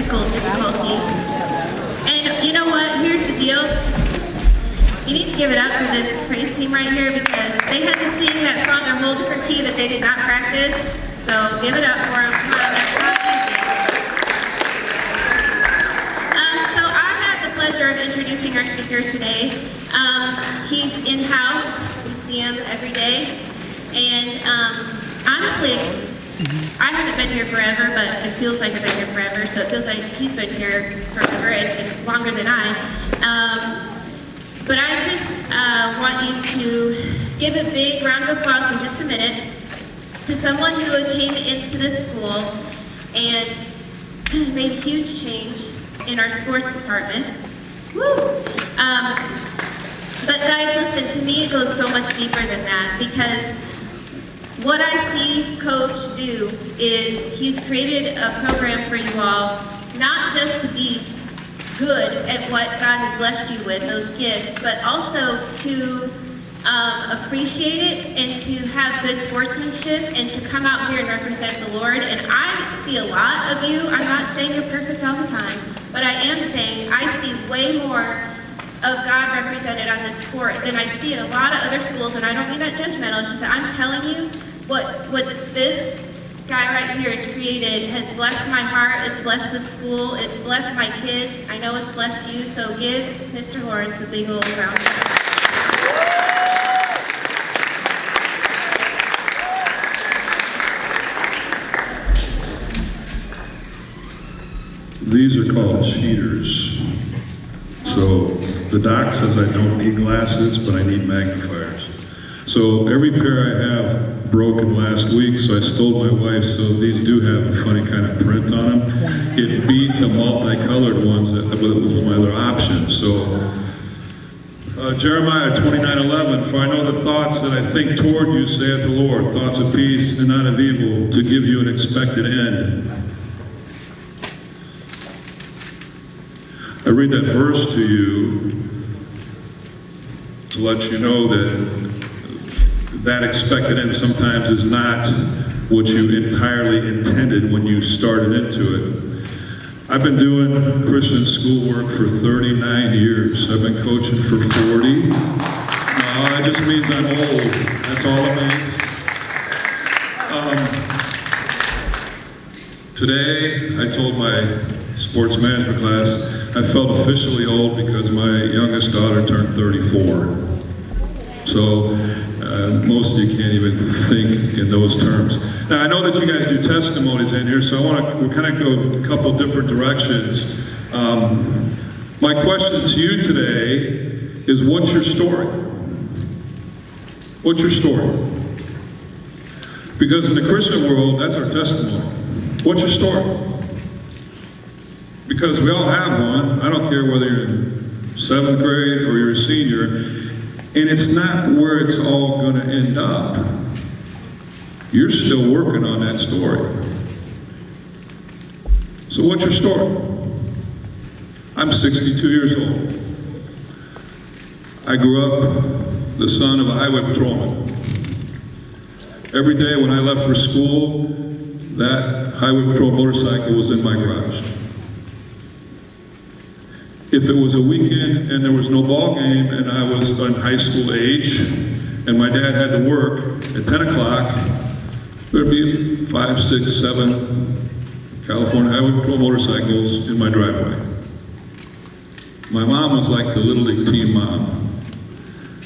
technical difficulties. And you know what? Here's the deal. You need to give it up for this praise team right here because they had to sing that song in a whole different key that they did not practice. So give it up for them. Come on, that's not easy. So I have the pleasure of introducing our speaker today. He's in-house. We see him every day. And honestly, I haven't been here forever, but it feels like I've been here forever. So it feels like he's been here forever and longer than I. But I just want you to give a big round of applause in just a minute to someone who came into this school and made a huge change in our sports department. Woo! But guys, listen, to me it goes so much deeper than that because what I see Coach do is he's created a program for you all, not just to be good at what God has blessed you with, those gifts, but also to appreciate it and to have good sportsmanship and to come out here and represent the Lord. And I see a lot of you. I'm not saying you're perfect all the time, but I am saying I see way more of God represented on this court than I see in a lot of other schools. And I don't mean that judgmental. It's just that I'm telling you what this guy right here has created has blessed my heart, it's blessed the school, it's blessed my kids, I know it's blessed you, so give Mr. Lawrence a big old round of applause. These are called cheaters. So the doc says I don't need glasses, but I need magnifiers. So every pair I have broken last week, so I stole my wife's, so these do have a funny kind of print on them. It beat the multicolored ones that was my other option. So Jeremiah 29:11, for I know the thoughts that I think toward you, saith the Lord, thoughts of peace and not of evil, to give you an expected end. I read that verse to you to let you know that expected end sometimes is not what you entirely intended when you started into it. I've been doing Christian schoolwork for 39 years. I've been coaching for 40. No, that just means I'm old. That's all it means. Today, I told my sports management class, I felt officially old because my youngest daughter turned 34. So most of you can't even think in those terms. Now I know that you guys do testimonies in here, so we'll kind of go a couple different directions. My question to you today is, what's your story? What's your story? Because in the Christian world, that's our testimony. What's your story? Because we all have one. I don't care whether you're in 7th grade or you're a senior. And it's not where it's all going to end up. You're still working on that story. So what's your story? I'm 62 years old. I grew up the son of a highway patrolman. Every day when I left for school, that highway patrol motorcycle was in my garage. If it was a weekend and there was no ball game and I was in high school age and my dad had to work at 10 o'clock, there'd be 5, 6, 7 California Highway Patrol motorcycles in my driveway. My mom was like the Little League team mom.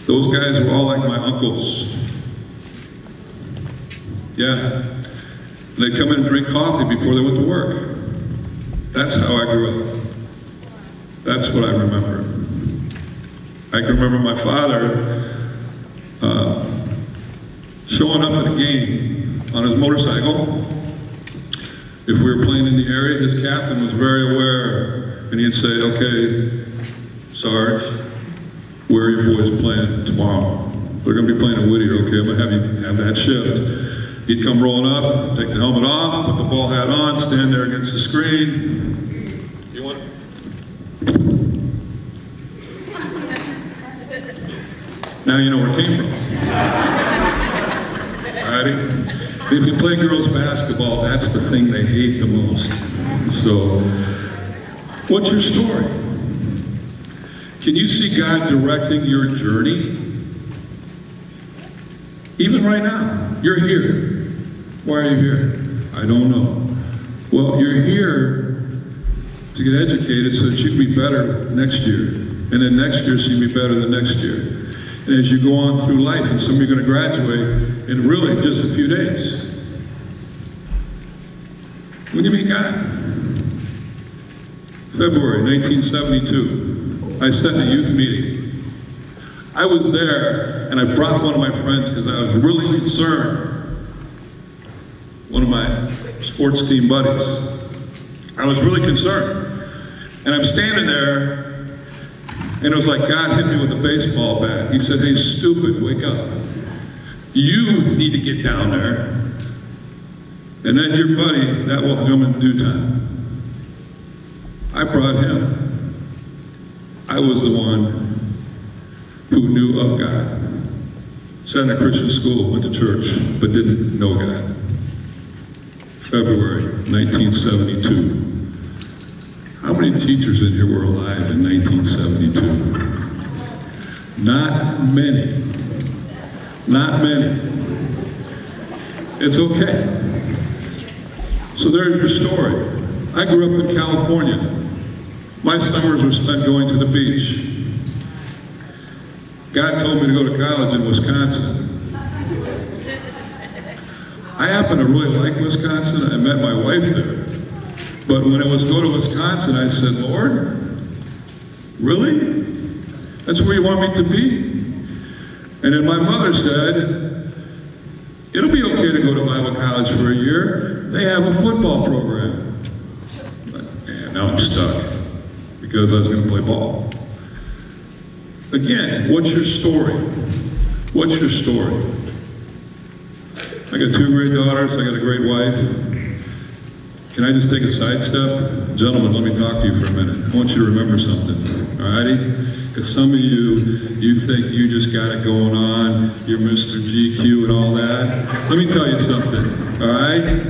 Those guys were all like my uncles. Yeah. They'd come in and drink coffee before they went to work. That's how I grew up. That's what I remember. I can remember my father showing up at a game on his motorcycle. If we were playing in the area, his captain was very aware, and he'd say, okay, Sarge, where are your boys playing tomorrow? They're going to be playing in Whittier. Okay, I'm going to have you have that shift. He'd come rolling up, take the helmet off, put the ball hat on, stand there against the screen. You want? Now you know where it came from. Alrighty? If you play girls basketball, that's the thing they hate the most. So What's your story? Can you see God directing your journey? Even right now, you're here. Why are you here? I don't know. Well, you're here to get educated so that you can be better next year. And then next year so you can be better the next year. And as you go on through life, and some of you are going to graduate in really just a few days. When you meet God? February 1972. I sat in a youth meeting. I was there, and I brought one of my friends because I was really concerned. One of my sports team buddies. I was really concerned. And I'm standing there, and it was like God hit me with a baseball bat. He said, "Hey, stupid, wake up. You need to get down there. And then your buddy, that will come in due time." I brought him. I was the one who knew of God. Sat in a Christian school, went to church, but didn't know God. February 1972. How many teachers in here were alive in 1972? Not many. Not many. It's okay. So there's your story. I grew up in California. My summers were spent going to the beach. God told me to go to college in Wisconsin. I happen to really like Wisconsin. I met my wife there. But when it was go to Wisconsin, I said, "Lord, really? That's where you want me to be?" And then my mother said, "It'll be okay to go to Bible college for a year. They have a football program." But, man, now I'm stuck because I was going to play ball. Again, what's your story? What's your story? I got 2 great daughters. I got a great wife. Can I just take a sidestep? Gentlemen, let me talk to you for a minute. I want you to remember something, all righty? Because some of you think you just got it going on, you're Mr. GQ and all that. Let me tell you something, all right?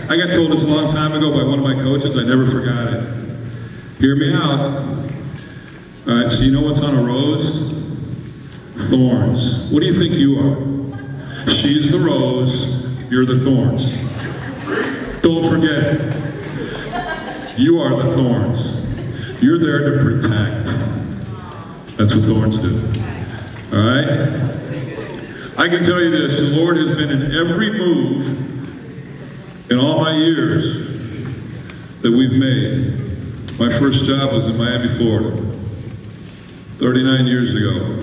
I got told this a long time ago by one of my coaches, I never forgot it. Hear me out. All right, so you know what's on a rose? Thorns. What do you think you are? She's the rose, you're the thorns. Don't forget, you are the thorns. You're there to protect. That's what thorns do. All right? I can tell you this, the Lord has been in every move in all my years that we've made. My first job was in Miami, Florida, 39 years ago.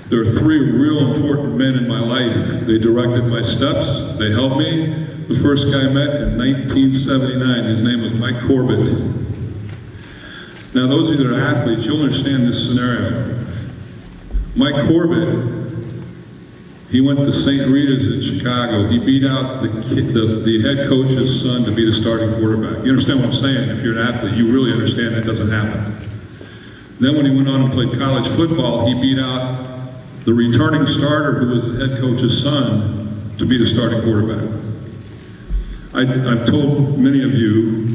There are 3 real important men in my life. They directed my steps. They helped me. The first guy I met in 1979, his name was Mike Corbett. Now those of you that are athletes, you'll understand this scenario. Mike Corbett, he went to St. Rita's in Chicago. He beat out the head coach's son to be the starting quarterback. You understand what I'm saying? If you're an athlete, you really understand that doesn't happen. Then when he went on and played college football, he beat out the returning starter who was the head coach's son to be the starting quarterback. I've told many of you,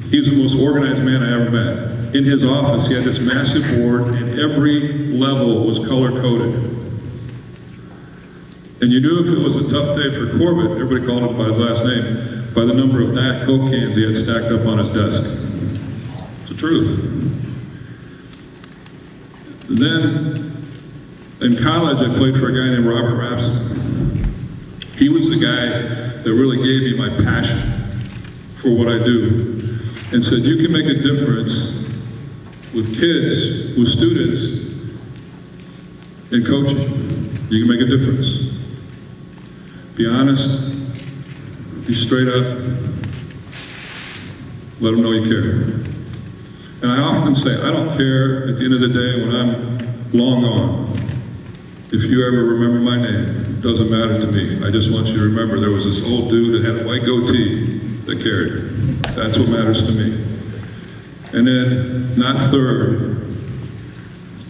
he's the most organized man I ever met. In his office, he had this massive board, and every level was color-coded. And you knew if it was a tough day for Corbett, everybody called him by his last name, by the number of Diet Coke cans he had stacked up on his desk. It's the truth. Then, in college, I played for a guy named Robert Rapson. He was the guy that really gave me my passion for what I do and said, you can make a difference with kids, with students, in coaching. You can make a difference. Be honest, be straight up, let them know you care. And I often say, I don't care at the end of the day when I'm long gone. If you ever remember my name, it doesn't matter to me. I just want you to remember there was this old dude that had a white goatee that carried her. That's what matters to me. And then, not third,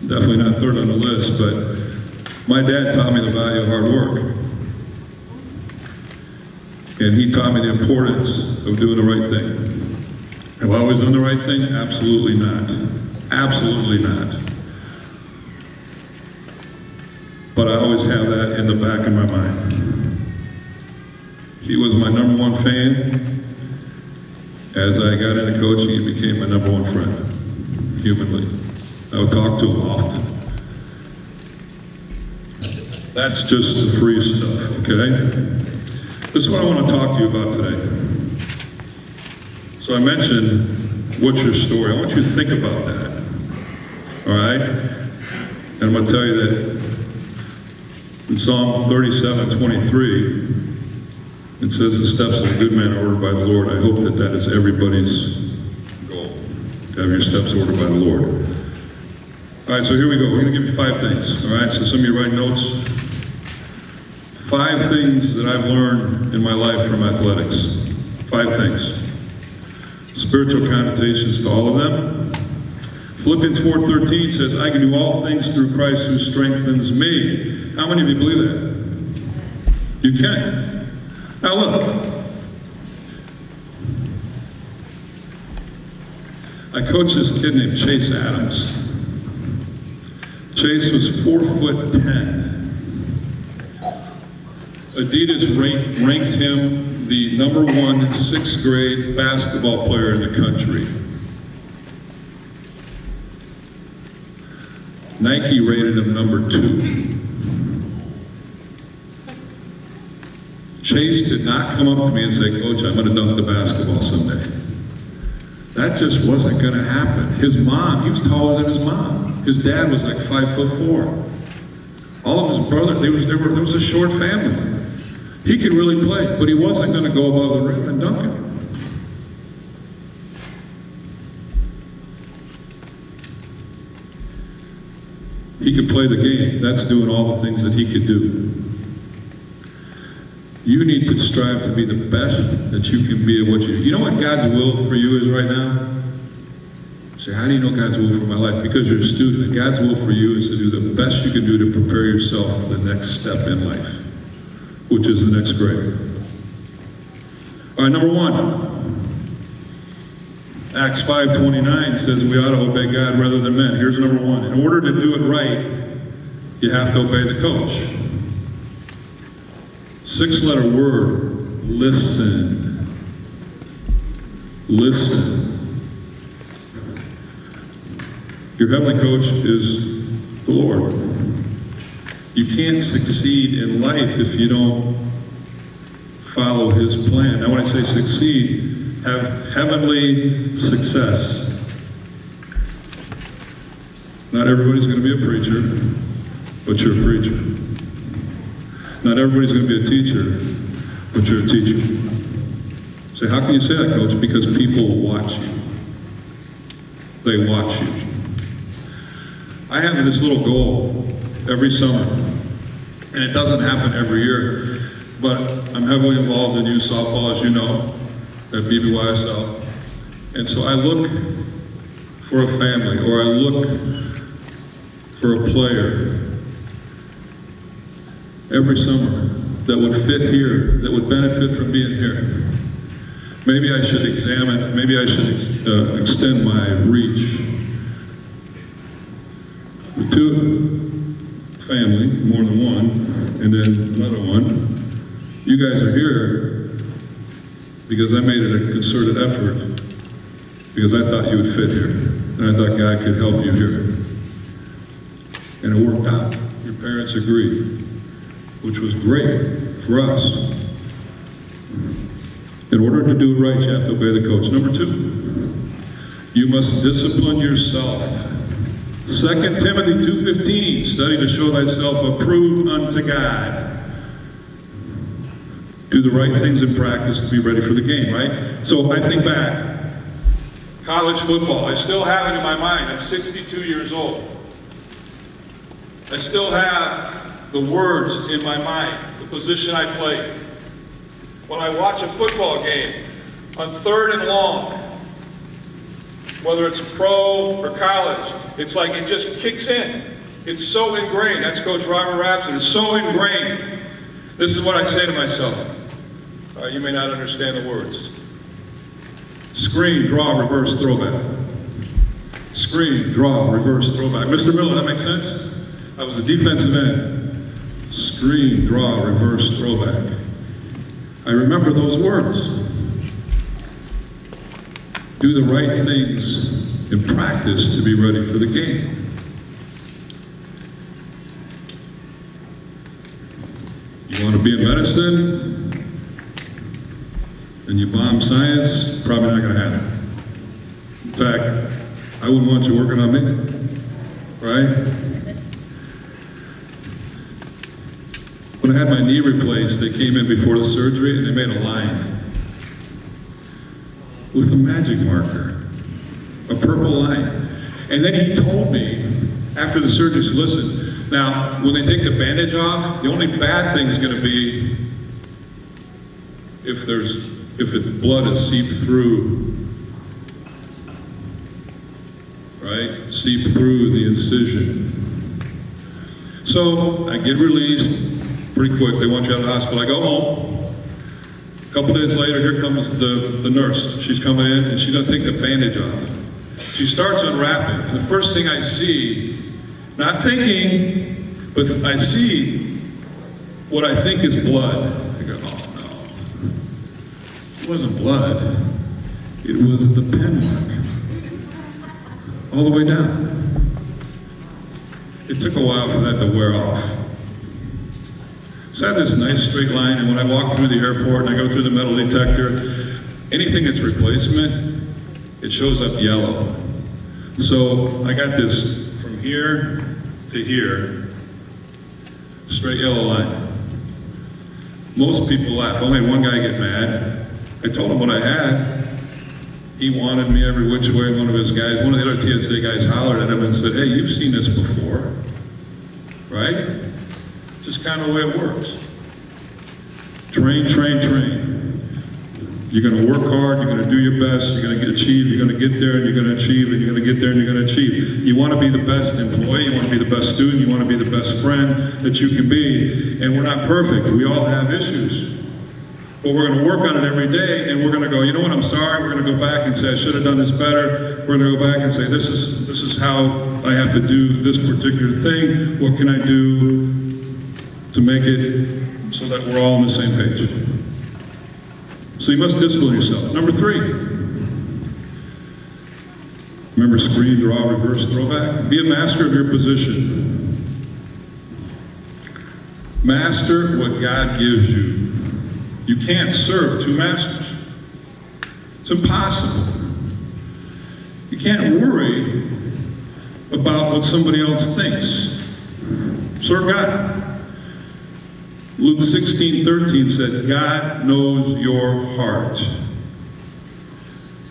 definitely not third on the list, but my dad taught me the value of hard work. And he taught me the importance of doing the right thing. Have I always done the right thing? Absolutely not. Absolutely not. But I always have that in the back of my mind. He was my number one fan. As I got into coaching, he became my number one friend, humanly. I would talk to him often. That's just the free stuff, okay? This is what I want to talk to you about today. So I mentioned, what's your story? I want you to think about that, all right? And I'm going to tell you that in Psalm 37:23, it says, the steps of a good man are ordered by the Lord. I hope that that is everybody's goal, to have your steps ordered by the Lord. All right, so here we go. We're going to give you 5 things, all right? So some of you write notes. 5 things that I've learned in my life from athletics. 5 things. Spiritual connotations to all of them. Philippians 4:13 says, I can do all things through Christ who strengthens me. How many of you believe that? You can. Now look, I coached this kid named Chase Adams. Chase was 4'10". Adidas ranked him the number 1 6th grade basketball player in the country. Nike rated him number 2. Chase did not come up to me and say, Coach, I'm going to dunk the basketball someday. That just wasn't going to happen. His mom, he was taller than his mom. His dad was like 5'4". All of his brothers, there was a short family. He could really play, but he wasn't going to go above the rim and dunk it. He could play the game. That's doing all the things that he could do. You need to strive to be the best that you can be at what you do. You know what God's will for you is right now? You say, how do you know God's will for my life? Because you're a student. God's will for you is to do the best you can do to prepare yourself for the next step in life, which is the next grade. All right, number 1. Acts 5:29 says we ought to obey God rather than men. Here's number 1. In order to do it right, you have to obey the coach. 6-letter word, listen. Listen. Your heavenly coach is the Lord. You can't succeed in life if you don't follow His plan. Now when I say succeed, have heavenly success. Not everybody's going to be a preacher, but you're a preacher. Not everybody's going to be a teacher, but you're a teacher. Say, how can you say that, Coach? Because people watch you. They watch you. I have this little goal every summer, and it doesn't happen every year, but I'm heavily involved in youth softball, as you know, at BBYSL. And so I look for a family, or I look for a player every summer that would fit here, that would benefit from being here. Maybe I should examine, maybe I should extend my reach. The 2 family, more than 1, and then another 1. You guys are here because I made it a concerted effort, because I thought you would fit here, and I thought God could help you here. And it worked out. Your parents agreed, which was great for us. In order to do it right, you have to obey the coach. Number 2, you must discipline yourself. 2 Timothy 2:15, study to show thyself approved unto God. Do the right things in practice to be ready for the game, right? So I think back, college football, I still have it in my mind. I'm 62 years old. I still have the words in my mind, the position I played. When I watch a football game on 3rd and long, whether it's pro or college, it's like it just kicks in. It's so ingrained. That's Coach Robert Rapson. It's so ingrained. This is what I say to myself. You may not understand the words. Screen, draw, reverse, throwback. Screen, draw, reverse, throwback. Mr. Miller, that makes sense? I was a defensive end. Screen, draw, reverse, throwback. I remember those words. Do the right things in practice to be ready for the game. You want to be in medicine and you bomb science, probably not going to happen. In fact, I wouldn't want you working on me, right? When I had my knee replaced, they came in before the surgery and they made a line with a magic marker, a purple line. And then he told me after the surgery, he said, listen, now when they take the bandage off, the only bad thing is going to be if blood is seeped through, right? Seep through the incision. So I get released pretty quick. They want you out of the hospital. I go home. A couple days later, here comes the nurse. She's coming in and she's gonna take the bandage off. She starts unwrapping, and the first thing I see, not thinking, but I see what I think is blood. I go, oh no. It wasn't blood. It was the pen mark. All the way down. It took a while for that to wear off. So I have this nice straight line, and when I walk through the airport and I go through the metal detector, anything that's replacement, it shows up yellow. So I got this from here to here, straight yellow line. Most people laugh. Only one guy get mad. I told him what I had. He wanted me every which way. One of his guys, one of the other TSA guys hollered at him and said, hey, you've seen this before, right? Just kind of the way it works. Train, train, train. You're going to work hard, you're going to do your best, you're going to achieve, you're going to get there, and you're going to achieve, and you're going to get there, and you're going to achieve. You want to be the best employee, you want to be the best student, you want to be the best friend that you can be. And we're not perfect. We all have issues. But we're going to work on it every day, and we're going to go, you know what, I'm sorry. We're going to go back and say, I should have done this better. We're going to go back and say, this is how I have to do this particular thing. What can I do to make it so that we're all on the same page? So you must discipline yourself. Number 3. Remember screen, draw, reverse, throwback? Be a master of your position. Master what God gives you. You can't serve 2 masters. It's impossible. You can't worry about what somebody else thinks. Serve God. Luke 16:13 said, God knows your heart.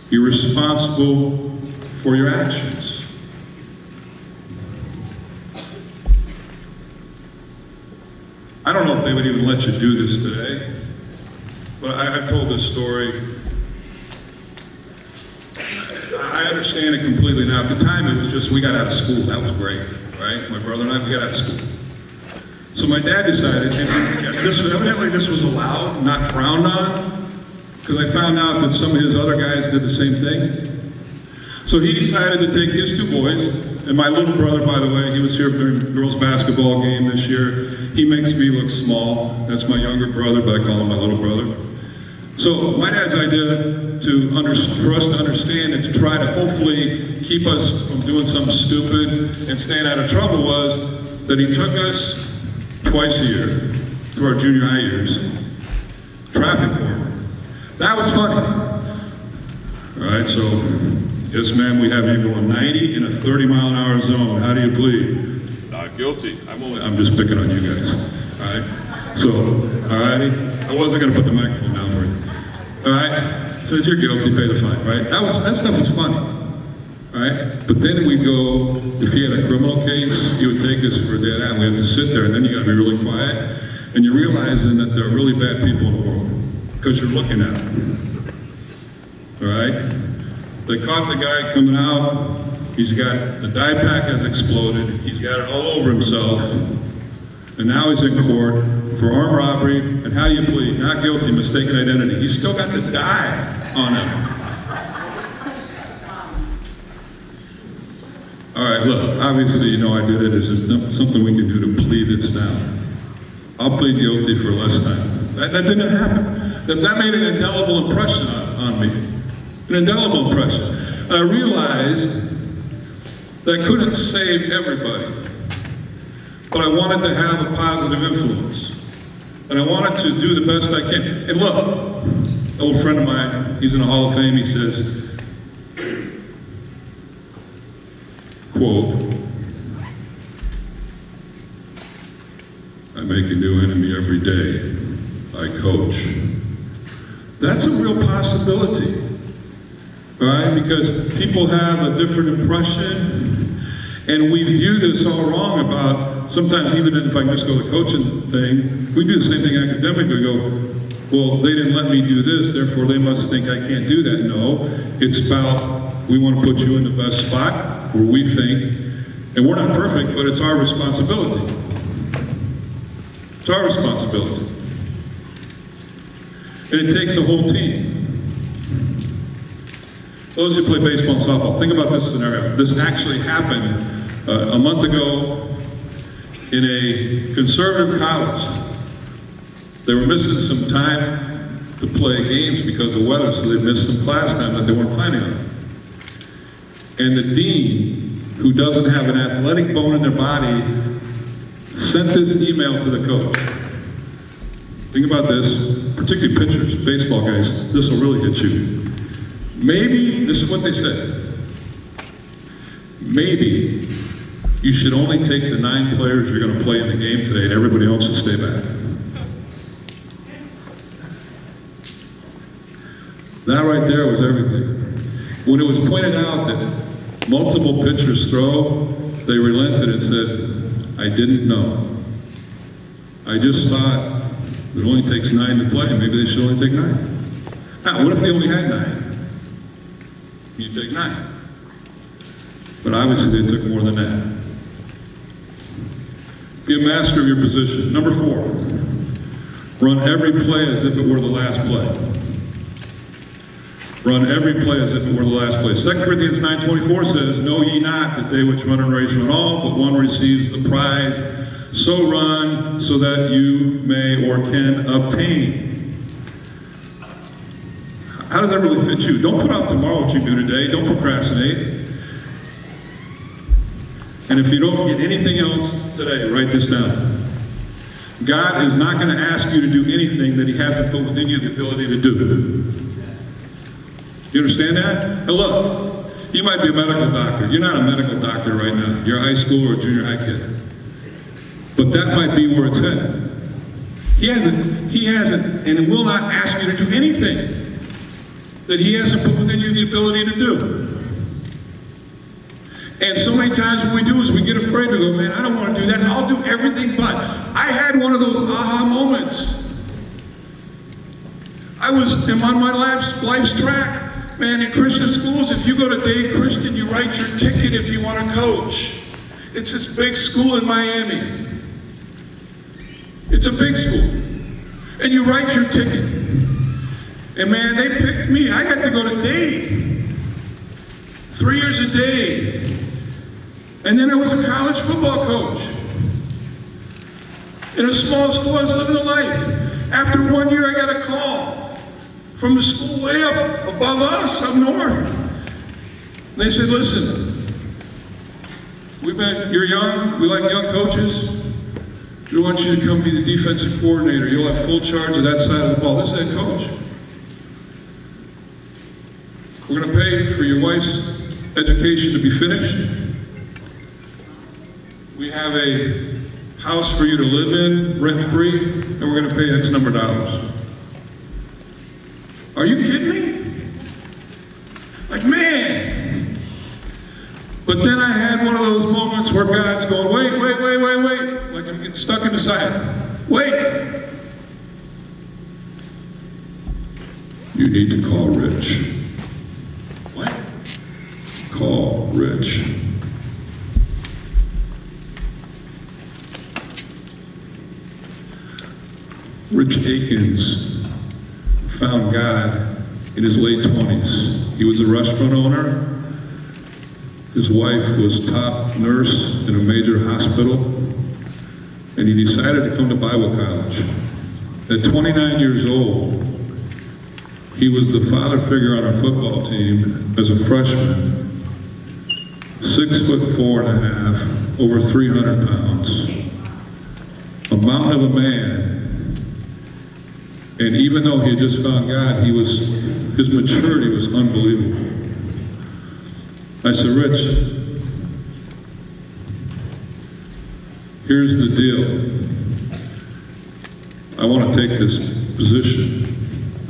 You're responsible for your actions. I don't know if they would even let you do this today, but I've told this story. I understand it completely now. At the time, it was just we got out of school. That was great, right? My brother and I, we got out of school. So my dad decided, and evidently this was allowed, not frowned on, because I found out that some of his other guys did the same thing. So he decided to take his 2 boys, and my little brother, by the way, he was here during the girls' basketball game this year. He makes me look small. That's my younger brother, but I call him my little brother. So my dad's idea for us to understand and to try to hopefully keep us from doing something stupid and staying out of trouble was that he took us twice a year through our junior high years. Traffic court. That was funny. All right, so, yes ma'am, we have you going 90 in a 30-mile-an-hour zone. How do you plead? Not guilty. I'm just picking on you guys. All right? So, all right? I wasn't going to put the microphone down for you. All right? Says you're guilty, pay the fine, right? That stuff was funny. Right? But then we go, if he had a criminal case, he would take us for dead end. We have to sit there, and then you got to be really quiet. And you're realizing that there are really bad people in the world because you're looking at them. All right? They caught the guy coming out. He's got, the dye pack has exploded. He's got it all over himself. And now he's in court for armed robbery. And how do you plead? Not guilty, mistaken identity. He's still got the dye on him. All right, look, obviously, you know I did it. Is there something we can do to plead this down? I'll plead guilty for less time. That didn't happen. That made an indelible impression on me. An indelible impression. And I realized that I couldn't save everybody. But I wanted to have a positive influence. And I wanted to do the best I can. And look, an old friend of mine, he's in the Hall of Fame, he says, quote, I make a new enemy every day. I coach. That's a real possibility, all right? Because people have a different impression, and we view this all wrong about, sometimes even if I just go to the coaching thing, we do the same thing academically. We go, well, they didn't let me do this, therefore they must think I can't do that. No, it's about, we want to put you in the best spot where we think, and we're not perfect, but it's our responsibility. It's our responsibility. And it takes a whole team. Those who play baseball and softball, think about this scenario. This actually happened a month ago in a conservative college. They were missing some time to play games because of weather, so they missed some class time that they weren't planning on. And the dean, who doesn't have an athletic bone in their body, sent this email to the coach. Think about this, particularly pitchers, baseball guys, this will really hit you. Maybe, this is what they said, maybe you should only take the 9 players you're going to play in the game today and everybody else should stay back. That right there was everything. When it was pointed out that multiple pitchers throw, they relented and said, I didn't know. I just thought it only takes 9 to play. Maybe they should only take 9. Now, what if they only had 9? You take 9. But obviously they took more than that. Be a master of your position. Number 4, run every play as if it were the last play. Run every play as if it were the last play. 2 Corinthians 9:24 says, know ye not that they which run in a race run all, but one receives the prize. So run so that you may or can obtain. How does that really fit you? Don't put off tomorrow what you do today. Don't procrastinate. And if you don't get anything else today, write this down. God is not going to ask you to do anything that He hasn't put within you the ability to do. You understand that? And look, you might be a medical doctor. You're not a medical doctor right now. You're a high school or a junior high kid. But that might be where it's headed. He hasn't, and will not ask you to do anything that He hasn't put within you the ability to do. And so many times what we do is we get afraid to go, man, I don't want to do that. I'll do everything but. I had one of those aha moments. I'm on my life's track. Man, in Christian schools, if you go to Dade Christian, you write your ticket if you want to coach. It's this big school in Miami. It's a big school. And you write your ticket. And man, they picked me. I got to go to Dade. 3 years a day. And then I was a college football coach. In a small school, I was living a life. After 1 year, I got a call from the school way up above us, up north. And they said, listen, you're young, we like young coaches. We want you to come be the defensive coordinator. You'll have full charge of that side of the ball. This is head coach. We're going to pay for your wife's education to be finished. We have a house for you to live in, rent-free, and we're going to pay X number of dollars. Are you kidding me? Like, man. But then I had one of those moments where God's going, wait. Like I'm getting stuck in the side. Wait. You need to call Rich. What? Call Rich. Rich Akins found God in his late 20s. He was a restaurant owner, His wife was top nurse in a major hospital, and he decided to come to Bible college. At 29 years old, he was the father figure on our football team as a freshman, 6'4.5", over 300 pounds, a mountain of a man. And even though he had just found God, his maturity was unbelievable. I said, Rich, here's the deal. I want to take this position.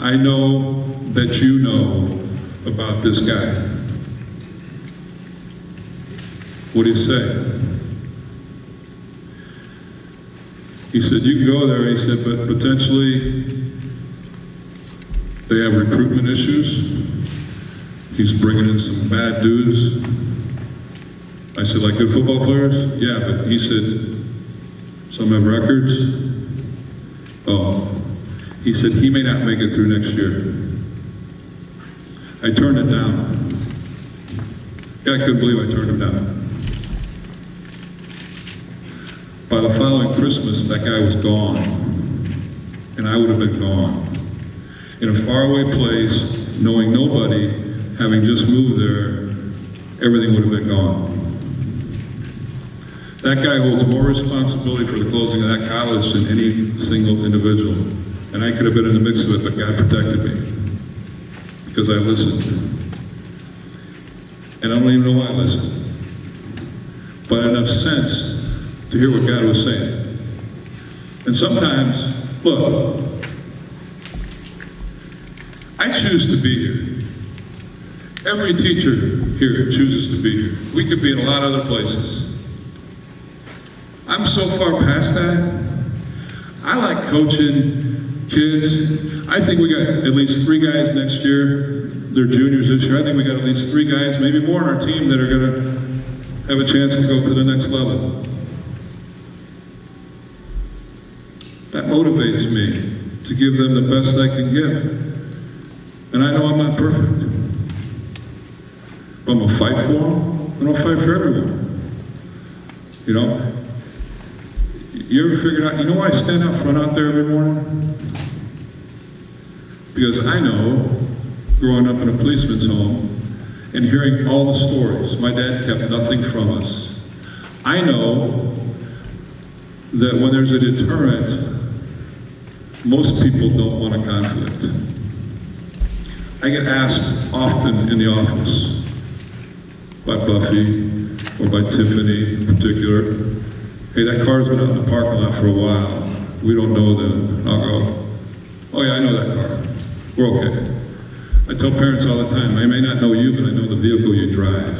I know that you know about this guy. What do you say? He said, you can go there. He said, but potentially they have recruitment issues. He's bringing in some bad dudes. I said, like good football players? Yeah, but he said, some have records. Oh, he said he may not make it through next year. I turned it down. Yeah, I couldn't believe I turned him down. By the following Christmas, that guy was gone, and I would have been gone. In a faraway place, knowing nobody, having just moved there, everything would have been gone. That guy holds more responsibility for the closing of that college than any single individual. And I could have been in the mix of it, but God protected me because I listened. And I don't even know why I listened. But enough sense to hear what God was saying. And sometimes, look, I choose to be here. Every teacher here chooses to be here. We could be in a lot of other places. I'm so far past that. I like coaching kids. I think we got at least 3 guys next year. They're juniors this year. I think we got at least 3 guys, maybe more on our team that are going to have a chance to go to the next level. That motivates me to give them the best I can give. And I know I'm not perfect. But I'm going to fight for them, and I'll fight for everyone. You know? You ever figured out, you know why I stand out front out there every morning? Because I know, growing up in a policeman's home, and hearing all the stories, my dad kept nothing from us. I know that when there's a deterrent, most people don't want a conflict. I get asked often in the office, by Buffy, or by Tiffany in particular, hey, that car's been out in the parking lot for a while. We don't know them. I'll go, oh yeah, I know that car. We're okay. I tell parents all the time, I may not know you, but I know the vehicle you drive.